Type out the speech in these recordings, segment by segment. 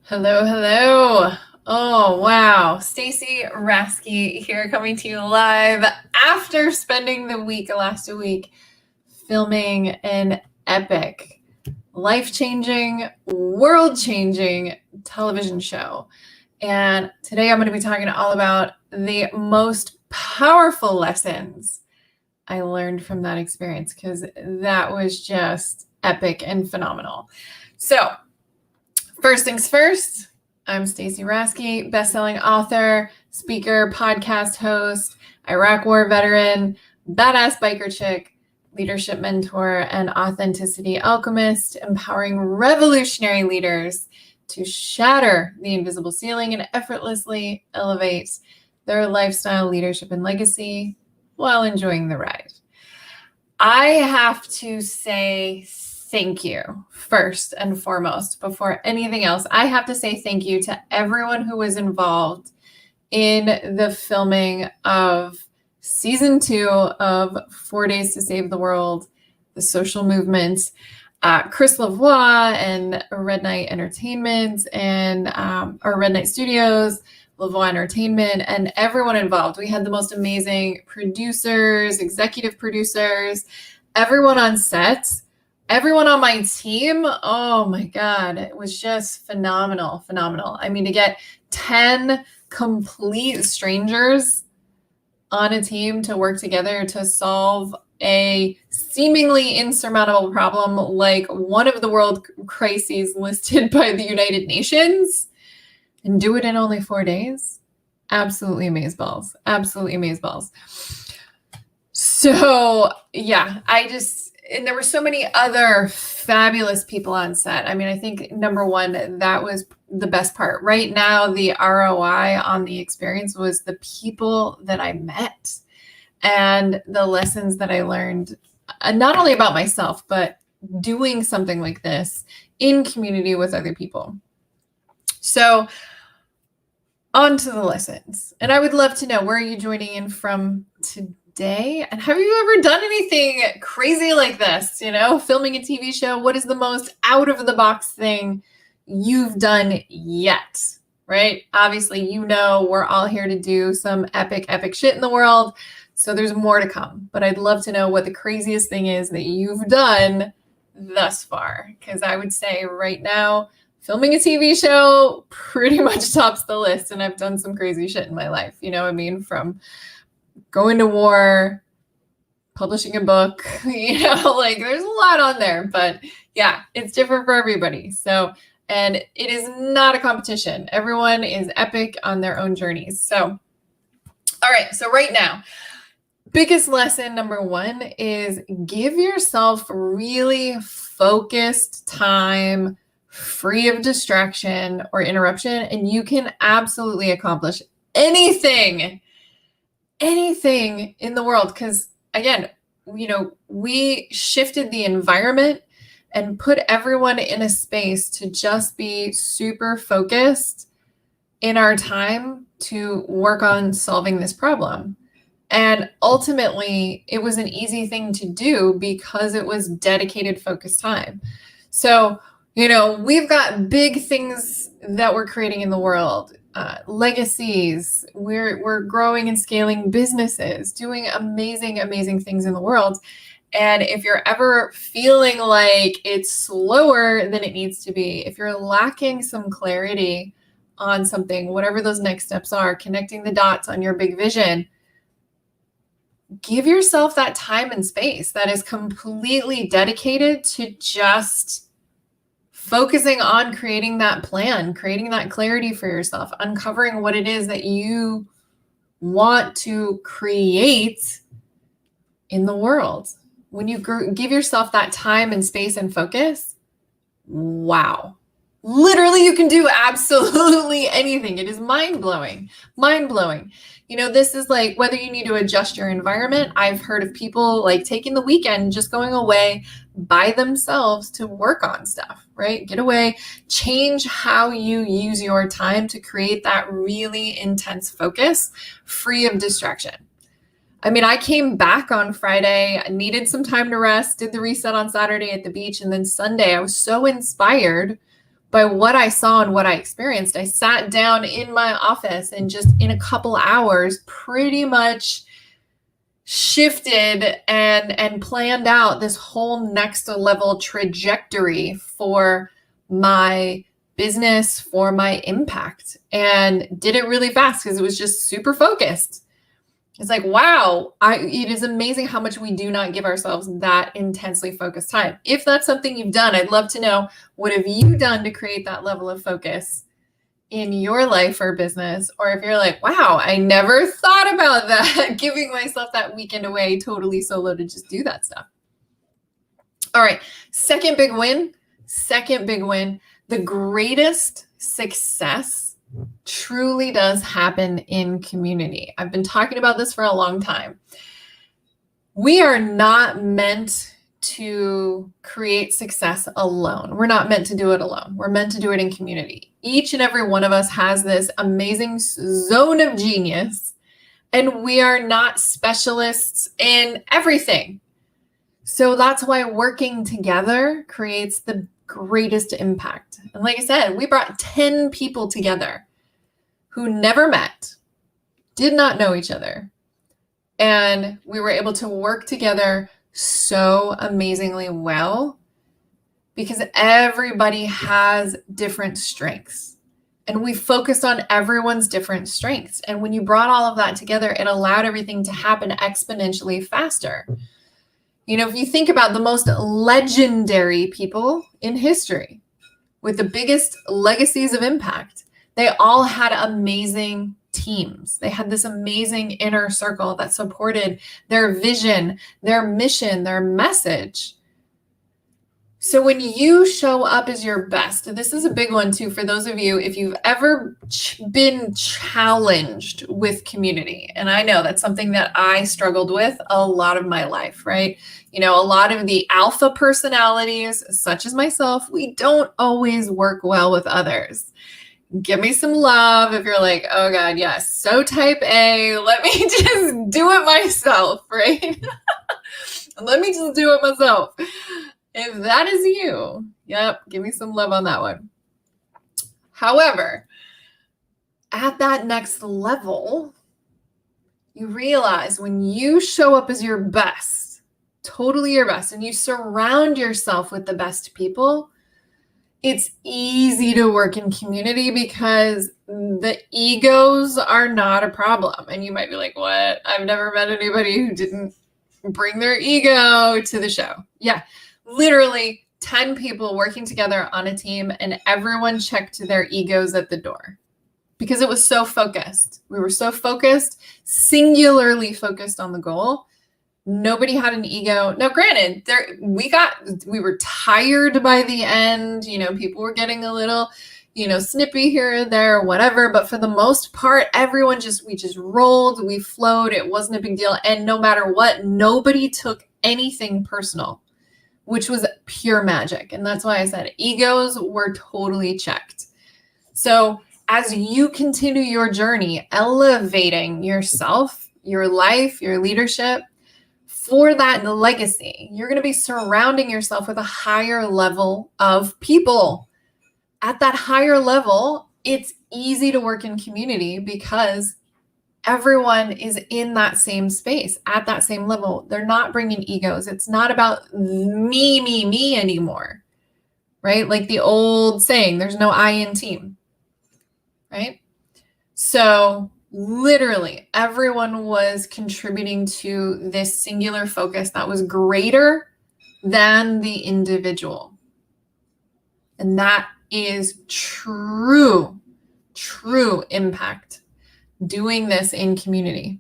Hello, hello. Oh, wow. Stacey Rasky here coming to you live after spending the last week, filming an epic, life-changing, world-changing television show. And today I'm going to be talking all about the most powerful lessons I learned from that experience because that was just epic and phenomenal. So, first things first, I'm Stacey Rasky, best-selling author, speaker, podcast host, Iraq War veteran, badass biker chick, leadership mentor, and authenticity alchemist, empowering revolutionary leaders to shatter the invisible ceiling and effortlessly elevate their lifestyle, leadership, and legacy while enjoying the ride. I have to say thank you first and foremost. Before anything else, I have to say thank you to everyone who was involved in the filming of season 2 of 4 Days to Save the World, the social movement, Chris Lavoie and Red Knight Entertainment and or Red Knight Studios, Lavoie Entertainment, and everyone involved. We had the most amazing producers, executive producers, everyone on set, everyone on my team. Oh my God, it was just phenomenal. I mean, to get 10 complete strangers on a team to work together to solve a seemingly insurmountable problem like one of the world crises listed by the United Nations, and do it in only 4 days. Absolutely amazeballs. So yeah, and there were so many other fabulous people on set. I mean, I think number one, that was the best part. Right now, the ROI on the experience was the people that I met and the lessons that I learned, not only about myself, but doing something like this in community with other people. So on to the lessons. And I would love to know, where are you joining in from today? And have you ever done anything crazy like this? Filming a TV show? What is the most out of the box thing you've done yet? Right? Obviously, we're all here to do some epic shit in the world. So there's more to come. But I'd love to know what the craziest thing is that you've done thus far. Because I would say right now, filming a TV show pretty much tops the list. And I've done some crazy shit in my life. You know what I mean? From going to war, publishing a book, there's a lot on there. But yeah, it's different for everybody. So, and it is not a competition. Everyone is epic on their own journeys. So, all right. So right now, biggest lesson number one is give yourself really focused time, free of distraction or interruption, and you can absolutely accomplish anything in the world. Because again, we shifted the environment and put everyone in a space to just be super focused in our time to work on solving this problem. And ultimately, it was an easy thing to do because it was dedicated, focused time. So, we've got big things that we're creating in the world, legacies. We're growing and scaling businesses, doing amazing things in the world. And if you're ever feeling like it's slower than it needs to be, if you're lacking some clarity on something, whatever those next steps are, connecting the dots on your big vision, give yourself that time and space that is completely dedicated to just focusing on creating that plan, creating that clarity for yourself, uncovering what it is that you want to create in the world. When you give yourself that time and space and focus, wow. Literally, you can do absolutely anything. It is mind-blowing. This is like whether you need to adjust your environment. I've heard of people like taking the weekend, just going away by themselves to work on stuff, right? Get away, change how you use your time to create that really intense focus, free of distraction. I mean, I came back on Friday, I needed some time to rest, did the reset on Saturday at the beach, and then Sunday I was so inspired by what I saw and what I experienced. I sat down in my office and just in a couple hours pretty much shifted and planned out this whole next level trajectory for my business, for my impact, and did it really fast because it was just super focused. It's like, wow, it is amazing how much we do not give ourselves that intensely focused time. If that's something you've done, I'd love to know, what have you done to create that level of focus in your life or business? Or if you're like, wow, I never thought about that, giving myself that weekend away totally solo to just do that stuff. All right, second big win. The greatest success truly does happen in community. I've been talking about this for a long time. We are not meant to create success alone. We're not meant to do it alone. We're meant to do it in community. Each and every one of us has this amazing zone of genius, and we are not specialists in everything. So that's why working together creates the greatest impact. And like I said, we brought 10 people together who never met, did not know each other. And we were able to work together so amazingly well because everybody has different strengths. And we focused on everyone's different strengths. And when you brought all of that together, it allowed everything to happen exponentially faster. You know, if you think about the most legendary people in history with the biggest legacies of impact, they all had amazing teams. They had this amazing inner circle that supported their vision, their mission, their message. So when you show up as your best, this is a big one too for those of you, if you've ever been challenged with community. And I know that's something that I struggled with a lot of my life, right? You know, a lot of the alpha personalities, such as myself, we don't always work well with others. Give me some love if you're like, oh God, yes, so type A, let me just do it myself, right? Let me just do it myself. If that is you, yep, give me some love on that one. However, at that next level, you realize when you show up as your best, totally your best, and you surround yourself with the best people, it's easy to work in community because the egos are not a problem. And you might be like, what? I've never met anybody who didn't bring their ego to the show. Yeah. Literally 10 people working together on a team, and everyone checked their egos at the door because it was so focused. We were so focused, singularly focused on the goal. Nobody had an ego. Now, granted, we were tired by the end. You know, people were getting a little, snippy here and there, whatever. But for the most part, we just rolled, we flowed. It wasn't a big deal. And no matter what, nobody took anything personal, which was pure magic. And that's why I said egos were totally checked. So as you continue your journey, elevating yourself, your life, your leadership for that legacy, you're going to be surrounding yourself with a higher level of people. At that higher level, it's easy to work in community because everyone is in that same space at that same level. They're not bringing egos. It's not about me anymore, right? Like the old saying, there's no I in team, right? So literally everyone was contributing to this singular focus that was greater than the individual. And that is true impact. Doing this in community.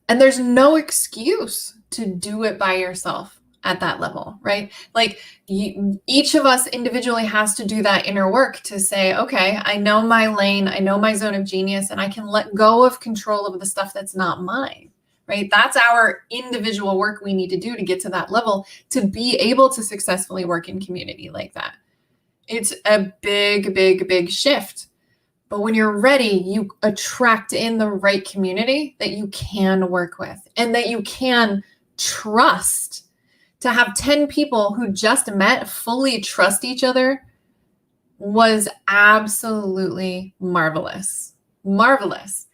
And there's no excuse to do it by yourself at that level, right? Like each of us individually has to do that inner work to say, okay, I know my lane, I know my zone of genius, and I can let go of control of the stuff that's not mine, right? That's our individual work we need to do to get to that level to be able to successfully work in community like that. It's a big shift. But when you're ready, you attract in the right community that you can work with and that you can trust. To have 10 people who just met fully trust each other was absolutely marvelous. Marvelous.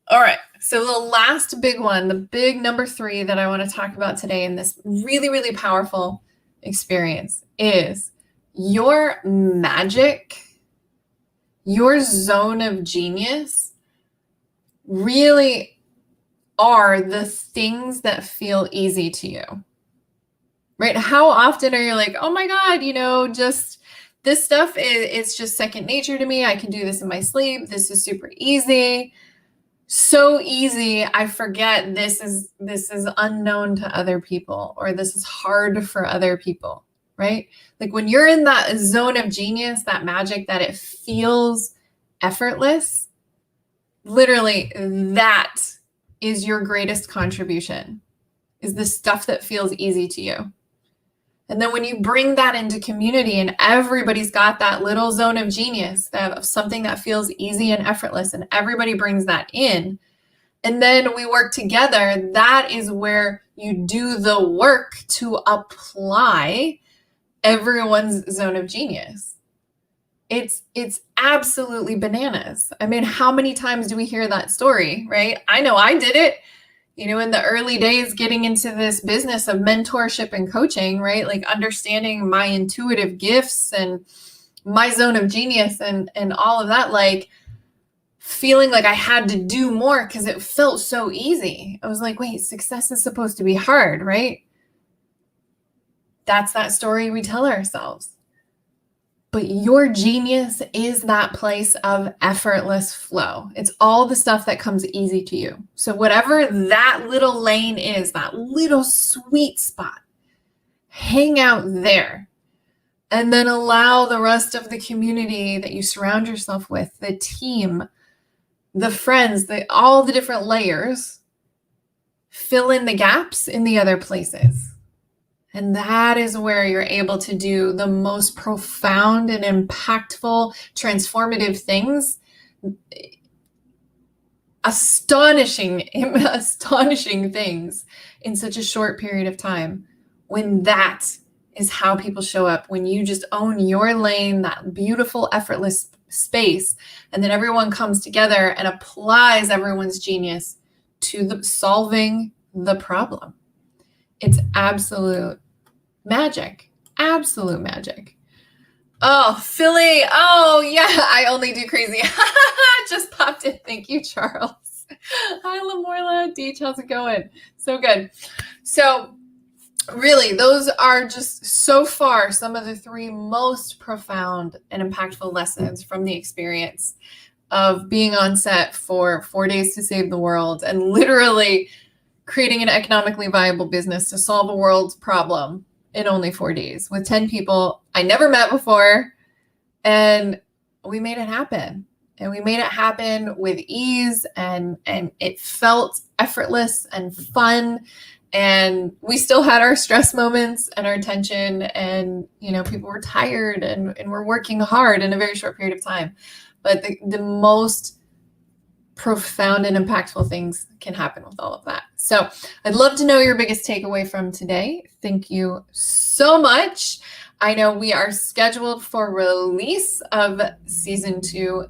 All right. So the last big one, the big number 3 that I want to talk about today in this really, really powerful experience is your magic, your zone of genius really are the things that feel easy to you, right? How often are you like, oh my God, just this stuff is just second nature to me. I can do this in my sleep. This is super easy. So easy. I forget this is unknown to other people, or this is hard for other people, right? Like when you're in that zone of genius, that magic, that it feels effortless, literally that is your greatest contribution, is the stuff that feels easy to you. And then when you bring that into community and everybody's got that little zone of genius, of something that feels easy and effortless, and everybody brings that in, and then we work together, that is where you do the work to apply everyone's zone of genius. It's absolutely bananas. I mean, how many times do we hear that story, right? I know I did it. In the early days, getting into this business of mentorship and coaching, right? Like understanding my intuitive gifts and my zone of genius and all of that, like feeling like I had to do more because it felt so easy. I was like, wait, success is supposed to be hard, right? That's that story we tell ourselves. But your genius is that place of effortless flow. It's all the stuff that comes easy to you. So whatever that little lane is, that little sweet spot, hang out there. And then allow the rest of the community that you surround yourself with, the team, the friends, all the different layers, fill in the gaps in the other places. And that is where you're able to do the most profound and impactful, transformative things. Astonishing things in such a short period of time. When that is how people show up, when you just own your lane, that beautiful, effortless space, and then everyone comes together and applies everyone's genius to solving the problem. It's absolute magic. Absolute magic. Oh, Philly. Oh, yeah. I only do crazy. Just popped in. Thank you, Charles. Hi, Lamorla. Deej, how's it going? So good. So really, those are just so far some of the 3 most profound and impactful lessons from the experience of being on set for 4 days to save the world and literally creating an economically viable business to solve a world's problem in only 4 days with 10 people I never met before. And we made it happen. And we made it happen with ease, and it felt effortless and fun. And we still had our stress moments and our tension, and people were tired and we're working hard in a very short period of time. But the most profound and impactful things can happen with all of that. So I'd love to know your biggest takeaway from today. Thank you so much. I know we are scheduled for release of season 2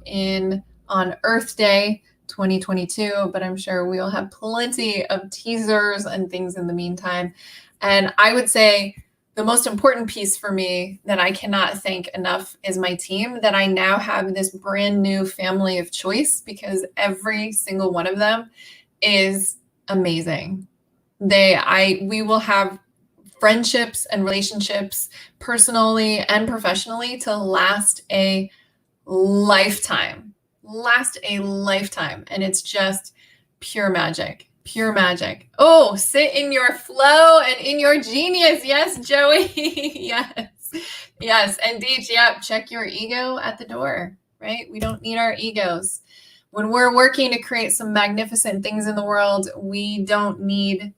on Earth Day 2022, but I'm sure we'll have plenty of teasers and things in the meantime. And I would say the most important piece for me that I cannot thank enough is my team, that I now have this brand new family of choice, because every single one of them is amazing. We will have friendships and relationships personally and professionally to last a lifetime. And it's just pure magic. Pure magic. Oh, sit in your flow and in your genius. Yes, Joey. Yes. And Deej, check your ego at the door, right? We don't need our egos. When we're working to create some magnificent things in the world, we don't need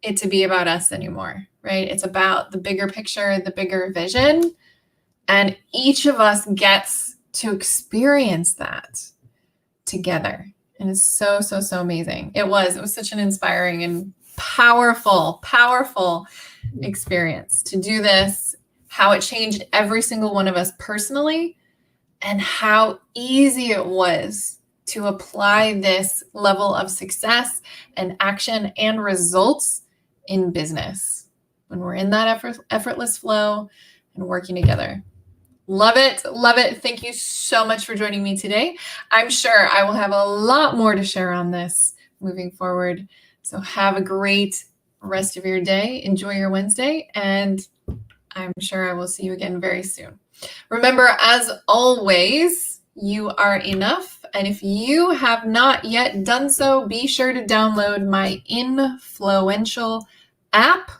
it to be about us anymore, right? It's about the bigger picture, the bigger vision. And each of us gets to experience that together. And it's so amazing. It was such an inspiring and powerful experience to do this, how it changed every single one of us personally, and how easy it was to apply this level of success and action and results in business when we're in that effortless flow and working together. Love it. Love it. Thank you so much for joining me today. I'm sure I will have a lot more to share on this moving forward. So have a great rest of your day. Enjoy your Wednesday, and I'm sure I will see you again very soon. Remember, as always, you are enough. And if you have not yet done so, be sure to download my Influential app,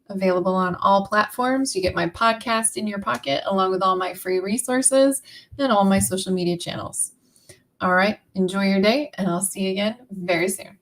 available on all platforms. You get my podcast in your pocket, along with all my free resources and all my social media channels. All right, enjoy your day, and I'll see you again very soon.